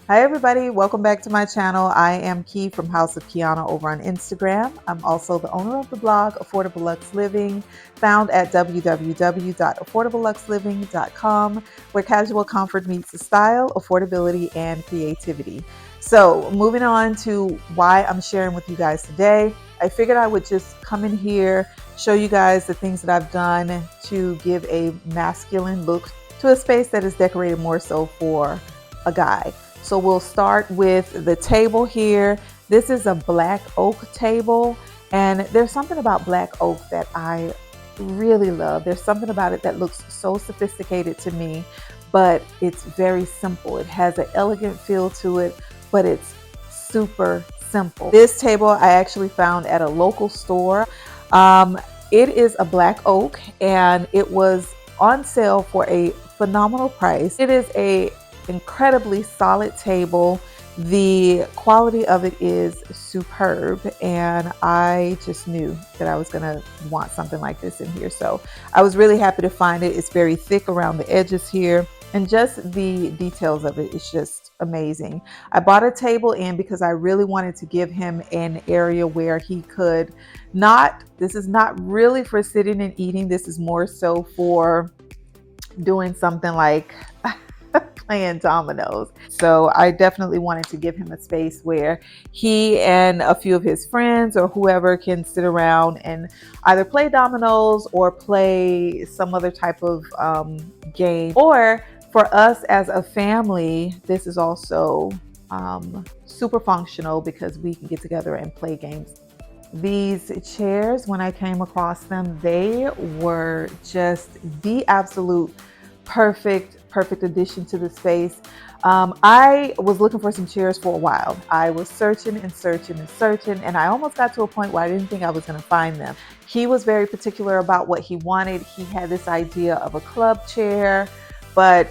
Hi everybody, welcome back to my channel. I am Key from House of Kiana over on Instagram. I'm also the owner of the blog Affordable Luxe Living, found at www.affordableluxeliving.com, where casual comfort meets style, affordability, and creativity. So moving on to why I'm sharing with you guys today, I figured I would just come in here, show you guys the things that I've done to give a masculine look to a space that is decorated more so for a guy. So we'll start with the table here. This is a black oak table, and there's something about black oak that I really love. There's something about it that looks so sophisticated to me, but it's very simple. It has an elegant feel to it, but it's super simple. This table I actually found at a local store. It is a black oak, and it was on sale for a phenomenal price. It is a incredibly solid table. The quality of it is superb, and I just knew that I was gonna want something like this in here. So I was really happy to find it. It's very thick around the edges here, and just the details of it is just amazing. I bought a table in because I really wanted to give him an area where he could this is not really for sitting and eating. This is more so for doing something like playing dominoes. So I definitely wanted to give him a space where he and a few of his friends or whoever can sit around and either play dominoes or play some other type of game. Or for us as a family, this is also super functional because we can get together and play games. These chairs, when I came across them, they were just the absolute perfect addition to the space. I was looking for some chairs for a while. I was searching, and I almost got to a point where I didn't think I was going to find them. He was very particular about what he wanted. He had this idea of a club chair, but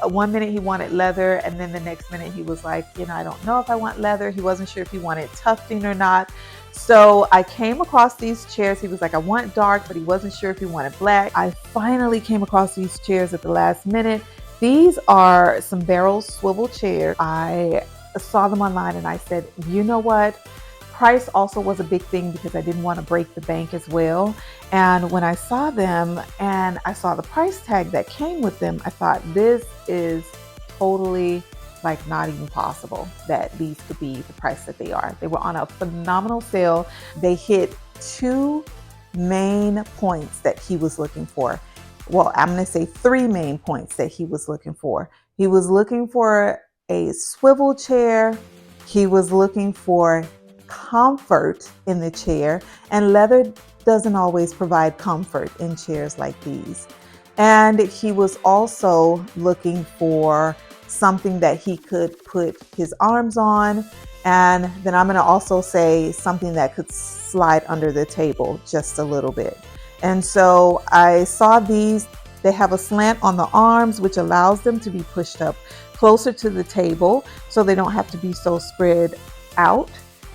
one minute he wanted leather, and then the next minute he was like, I don't know if I want leather. He wasn't sure if he wanted tufting or not. So I came across these chairs. He was like, I want dark, but he wasn't sure if he wanted black. I finally came across these chairs at the last minute. These are some Barrel Swivel Chairs. I saw them online and I said, you know what? Price also was a big thing because I didn't want to break the bank as well. And when I saw them and I saw the price tag that came with them, I thought this is totally like not even possible that these could be the price that they are. They were on a phenomenal sale. They hit two main points that he was looking for. Well, I'm going to say three main points that he was looking for. He was looking for a swivel chair. He was looking for comfort in the chair, and leather doesn't always provide comfort in chairs like these. And he was also looking for something that he could put his arms on, and then I'm going to also say something that could slide under the table just a little bit. And so I saw these. They have a slant on the arms, which allows them to be pushed up closer to the table so they don't have to be so spread out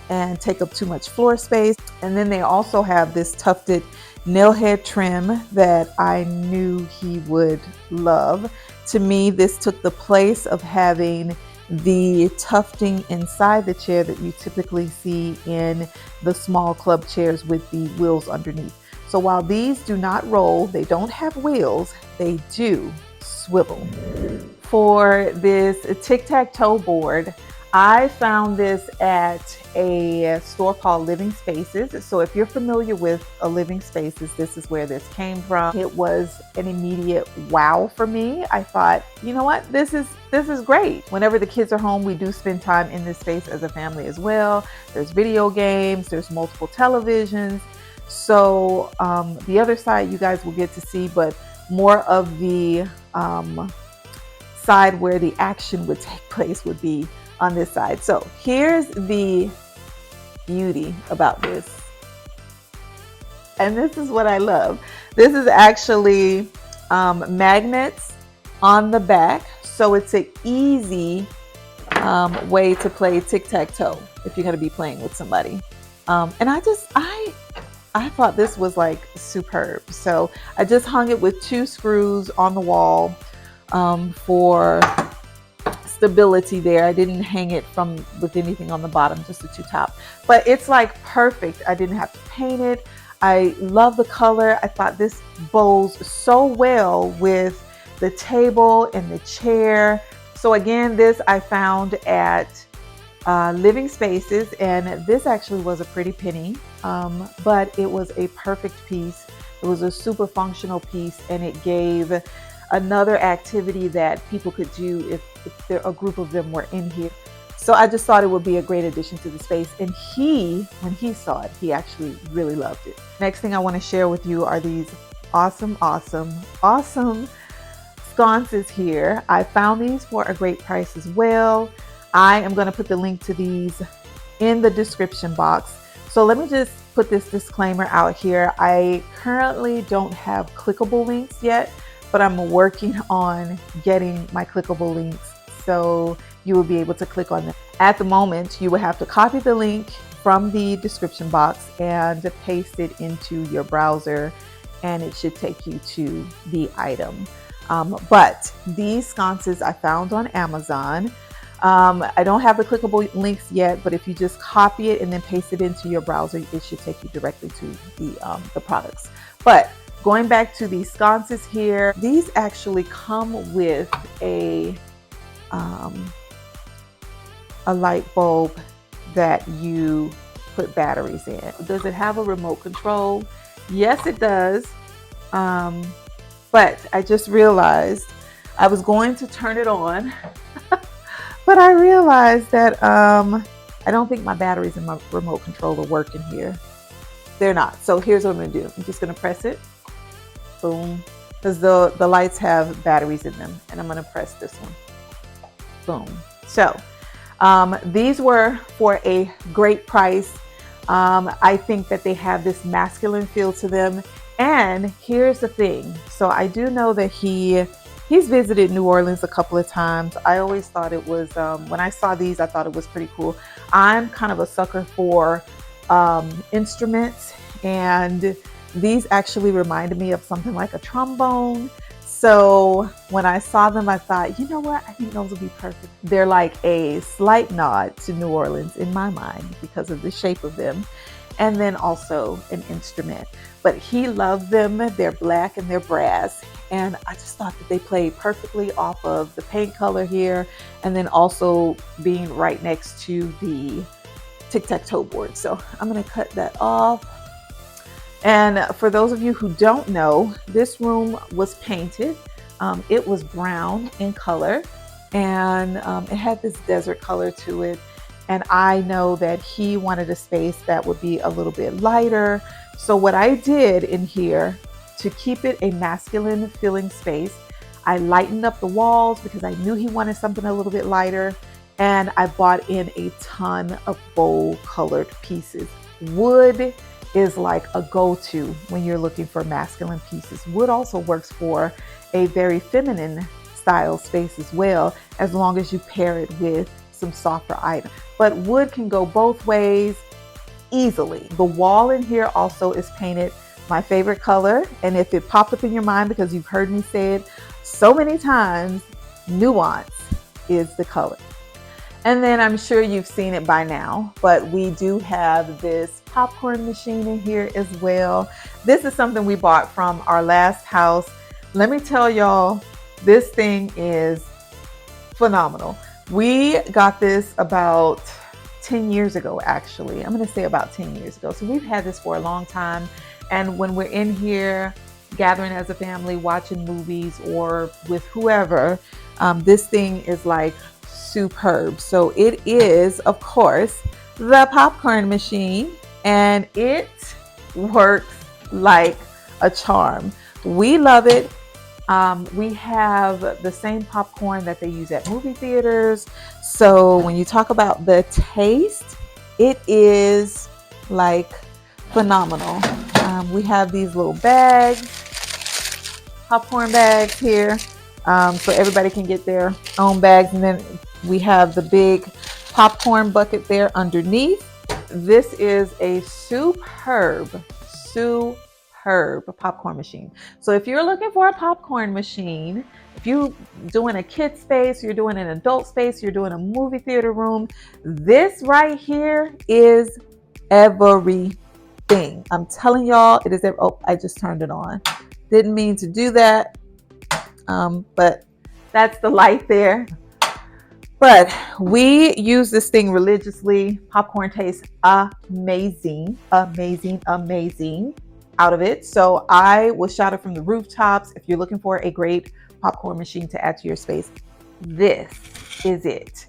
and take up too much floor space. And then they also have this tufted nail head trim that I knew he would love. To me, this took the place of having the tufting inside the chair that you typically see in the small club chairs with the wheels underneath. So while these do not roll, they don't have wheels, they do swivel. For this tic-tac-toe board, I found this at a store called Living Spaces. So if you're familiar with a Living Spaces, this is where this came from. It was an immediate wow for me. I thought, you know what, this is great. Whenever the kids are home, we do spend time in this space as a family as well. There's video games, there's multiple televisions. So the other side you guys will get to see, but more of the side where the action would take place would be on this side. So here's the beauty about this. And this is what I love. This is actually magnets on the back. So it's an easy way to play tic-tac-toe if you're going to be playing with somebody. And I thought this was like superb. So I just hung it with 2 screws on the wall for stability there. I didn't hang it from with anything on the bottom, just the two top. But it's like perfect. I didn't have to paint it. I love the color. I thought this bows so well with the table and the chair. So again, this I found at Living Spaces, and this actually was a pretty penny, but it was a perfect piece. It was a super functional piece, and it gave another activity that people could do if a group of them were in here. So I just thought it would be a great addition to the space. And when he saw it, he actually really loved it. Next thing I want to share with you are these awesome sconces here. I found these for a great price as well. I am going to put the link to these in the description box. So let me just put this disclaimer out here. I currently don't have clickable links yet, but I'm working on getting my clickable links, so you will be able to click on them. At the moment, you will have to copy the link from the description box and paste it into your browser, and it should take you to the item. But these sconces I found on Amazon. I don't have the clickable links yet, but if you just copy it and then paste it into your browser, it should take you directly to the products. But going back to these sconces here, these actually come with a light bulb that you put batteries in. Does it have a remote control? Yes, it does. But I just realized I was going to turn it on, but I realized that I don't think my batteries in my remote control will work in here. They're not. So here's what I'm going to do. I'm just going to press it. Boom. Because the lights have batteries in them. And I'm going to press this one. Boom. So these were for a great price. I think that they have this masculine feel to them. And here's the thing. So I do know that he's visited New Orleans a couple of times. I always thought it was, when I saw these, I thought it was pretty cool. I'm kind of a sucker for instruments, and these actually reminded me of something like a trombone. So when I saw them, I thought, you know what? I think those would be perfect. They're like a slight nod to New Orleans in my mind because of the shape of them. And then also an instrument. But he loved them. They're black and they're brass. And I just thought that they played perfectly off of the paint color here, and then also being right next to the tic-tac-toe board. So I'm going to cut that off. And for those of you who don't know, this room was painted. It was brown in color, and it had this desert color to it. And I know that he wanted a space that would be a little bit lighter. So what I did in here to keep it a masculine feeling space, I lightened up the walls because I knew he wanted something a little bit lighter. And I bought in a ton of bold colored pieces. Wood is like a go-to when you're looking for masculine pieces. Wood also works for a very feminine style space as well, as long as you pair it with some softer items. But wood can go both ways easily. The wall in here also is painted my favorite color. And if it popped up in your mind because you've heard me say it so many times, nuance is the color. And then I'm sure you've seen it by now, but we do have this popcorn machine in here as well. This is something we bought from our last house. Let me tell y'all, this thing is phenomenal. We got this about 10 years ago, actually. I'm going to say about 10 years ago. So we've had this for a long time. And when we're in here gathering as a family, watching movies or with whoever, this thing is like superb. So it is, of course, the popcorn machine, and it works like a charm. We love it. We have the same popcorn that they use at movie theaters. So when you talk about the taste, it is like phenomenal. We have these little bags, popcorn bags here, so everybody can get their own bags. And then we have the big popcorn bucket there underneath. This is a superb popcorn machine. So if you're looking for a popcorn machine If you're doing a kid space, you're doing an adult space, you're doing a movie theater room, this right here is everything. I'm telling y'all, it is. Oh, I just turned it on. Didn't mean to do that, but that's the light there. But we use this thing religiously. Popcorn tastes amazing, amazing, amazing out of it. So I will shout it from the rooftops. If you're looking for a great popcorn machine to add to your space, this is it.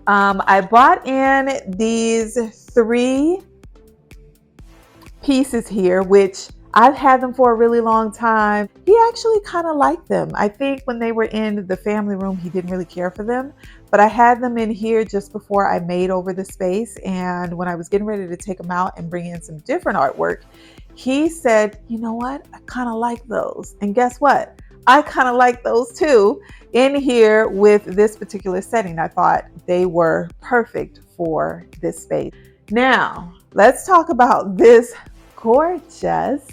I bought in these 3 pieces here, which I've had them for a really long time. He actually kind of liked them. I think when they were in the family room, he didn't really care for them, but I had them in here just before I made over the space. And when I was getting ready to take them out and bring in some different artwork, he said, you know what? I kind of like those. And guess what? I kind of like those too in here with this particular setting. I thought they were perfect for this space. Now, let's talk about this gorgeous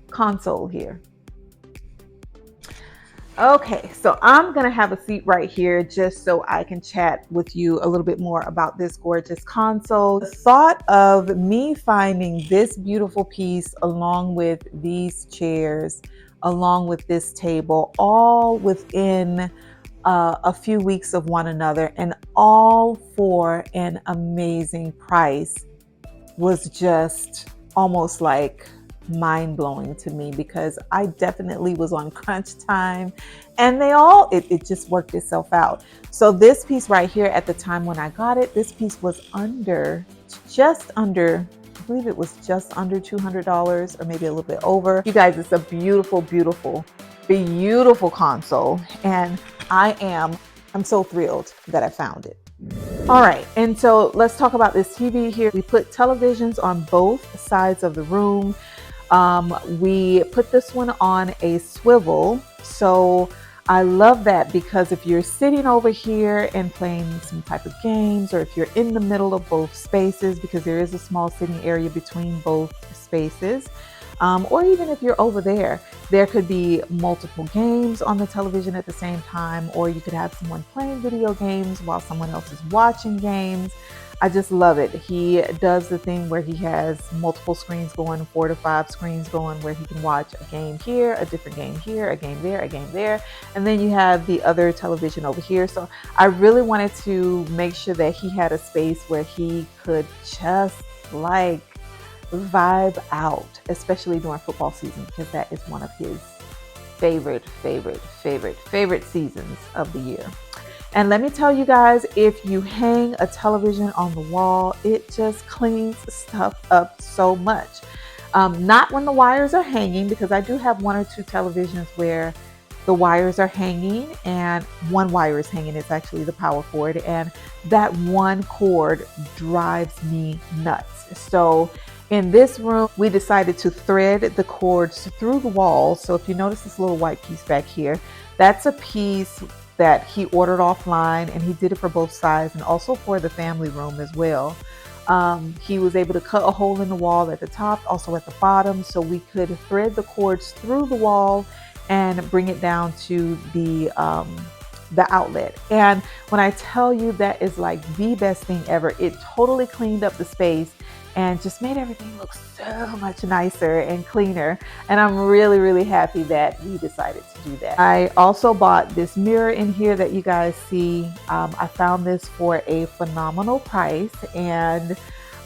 console here. Okay, so I'm gonna have a seat right here just so I can chat with you a little bit more about this gorgeous console. The thought of me finding this beautiful piece along with these chairs, along with this table, all within a few weeks of one another, and all for an amazing price, was just almost like mind-blowing to me, because I definitely was on crunch time, and it just worked itself out. So this piece right here, at the time when I got it, this piece was just under, I believe it was just under $200, or maybe a little bit over. You guys, it's a beautiful, beautiful, beautiful console, and I'm so thrilled that I found it. All right, and so let's talk about this TV here. We put televisions on both sides of the room. We put this one on a swivel. So I love that, because if you're sitting over here and playing some type of games, or if you're in the middle of both spaces, because there is a small sitting area between both spaces, or even if you're over there, there could be multiple games on the television at the same time, or you could have someone playing video games while someone else is watching games. I just love it. He does the thing where he has multiple screens going, 4 to 5 screens going, where he can watch a game here, a different game here, a game there, a game there, and then you have the other television over here. So I really wanted to make sure that he had a space where he could just like vibe out, especially during football season, because that is one of his favorite seasons of the year. And let me tell you guys, if you hang a television on the wall, it just cleans stuff up so much. Not when the wires are hanging, because I do have 1 or 2 televisions where the wires are hanging, and one wire is hanging. It's actually the power cord, and that one cord drives me nuts. So in this room, we decided to thread the cords through the wall. So if you notice this little white piece back here, that's a piece that he ordered offline, and he did it for both sides and also for the family room as well. He was able to cut a hole in the wall at the top, also at the bottom, so we could thread the cords through the wall and bring it down to the outlet. And when I tell you, that is like the best thing ever. It totally cleaned up the space and just made everything look so much nicer and cleaner. And I'm really, really happy that we decided to do that. I also bought this mirror in here that you guys see. I found this for a phenomenal price, and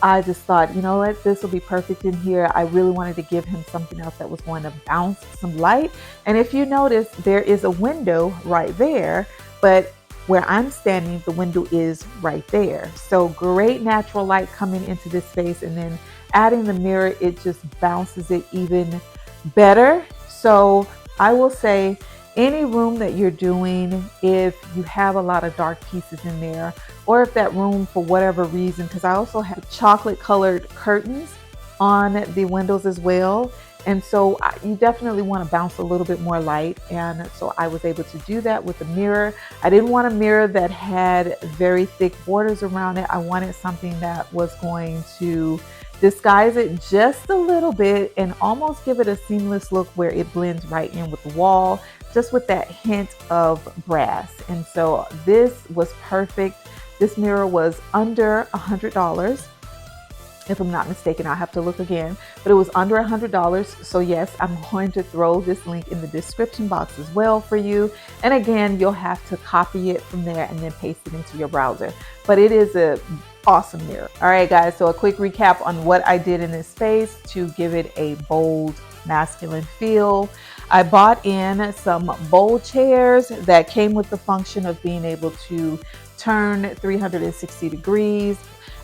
I just thought, you know what, this will be perfect in here. I really wanted to give him something else that was going to bounce some light. And if you notice, there is a window right there, but where I'm standing, the window is right there. So great natural light coming into this space, and then adding the mirror, it just bounces it even better. So I will say, any room that you're doing, if you have a lot of dark pieces in there, or if that room, for whatever reason, because I also have chocolate colored curtains on the windows as well. And so you definitely want to bounce a little bit more light. And so I was able to do that with the mirror. I didn't want a mirror that had very thick borders around it. I wanted something that was going to disguise it just a little bit and almost give it a seamless look where it blends right in with the wall, just with that hint of brass. And so this was perfect. This mirror was under $100. If I'm not mistaken, I'll have to look again, but it was under $100. So yes, I'm going to throw this link in the description box as well for you. And again, you'll have to copy it from there and then paste it into your browser. But it is a awesome mirror. All right, guys, so a quick recap on what I did in this space to give it a bold, masculine feel. I bought in some bold chairs that came with the function of being able to turn 360 degrees.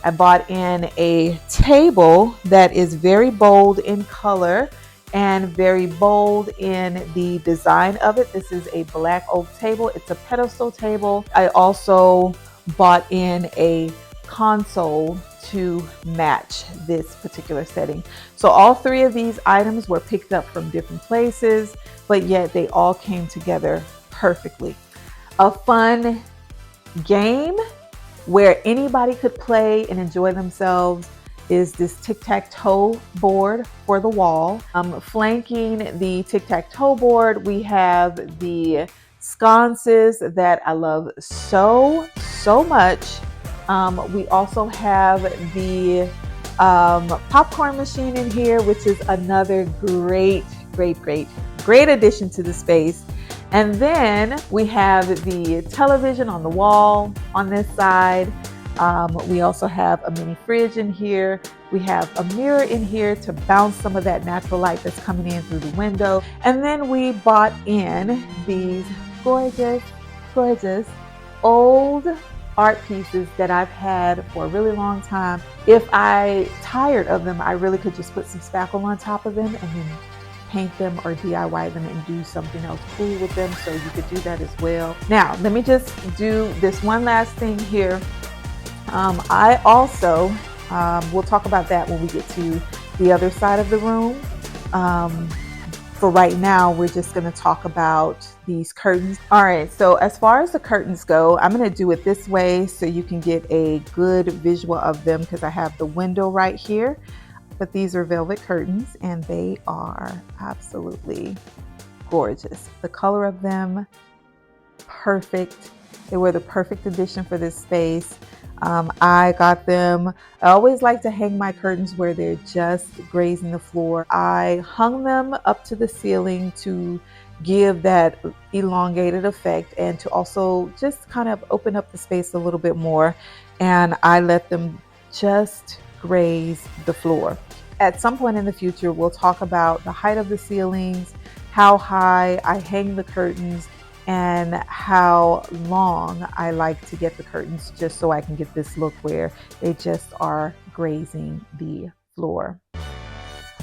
I bought in a table that is very bold in color and very bold in the design of it. This is a black oak table. It's a pedestal table. I also bought in a console to match this particular setting. So all three of these items were picked up from different places, but yet they all came together perfectly. A fun game where anybody could play and enjoy themselves is this tic-tac-toe board for the wall. Flanking the tic-tac-toe board, we have the sconces that I love so much. We also have the popcorn machine in here, which is another great addition to the space. And then we have the television on the wall on this side. We also have a mini fridge in here. We have a mirror in here to bounce some of that natural light that's coming in through the window. And then we bought in these gorgeous old art pieces that I've had for a really long time. If I tired of them, I really could just put some spackle on top of them and then paint them or DIY them and do something else cool with them. So you could do that as well. Now, let me just do this one last thing here. I also, we'll talk about that when we get to the other side of the room. For right now, we're just going to talk about these curtains. All right, so as far as the curtains go, I'm going to do it this way so you can get a good visual of them because I have the window right here. But these are velvet curtains and they are absolutely gorgeous. The color of them, perfect. They were the perfect addition for this space. I got them. I always like to hang my curtains where they're just grazing the floor. I hung them up to the ceiling to give that elongated effect and to also just kind of open up the space a little bit more. And I let them just graze the floor. At some point in the future, we'll talk about the height of the ceilings, how high I hang the curtains, and how long I like to get the curtains just so I can get this look where they just are grazing the floor.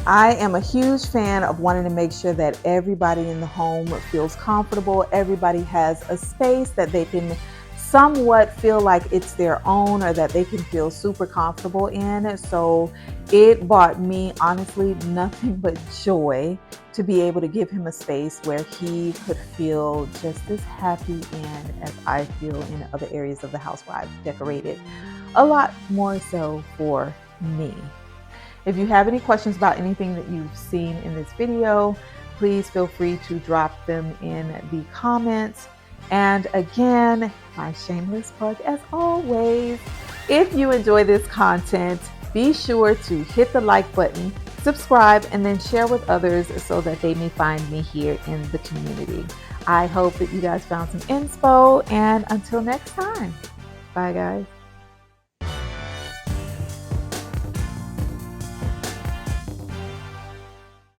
I am a huge fan of wanting to make sure that everybody in the home feels comfortable. Everybody has a space that they can somewhat feel like it's their own or that they can feel super comfortable in. So it brought me honestly nothing but joy to be able to give him a space where he could feel just as happy in as I feel in other areas of the house where I've decorated a lot more so for me. If you have any questions about anything that you've seen in this video, please feel free to drop them in the comments. And again, my shameless plug as always, if you enjoy this content, be sure to hit the like button, subscribe, and then share with others so that they may find me here in the community. I hope that you guys found some inspo, and until next time, bye guys.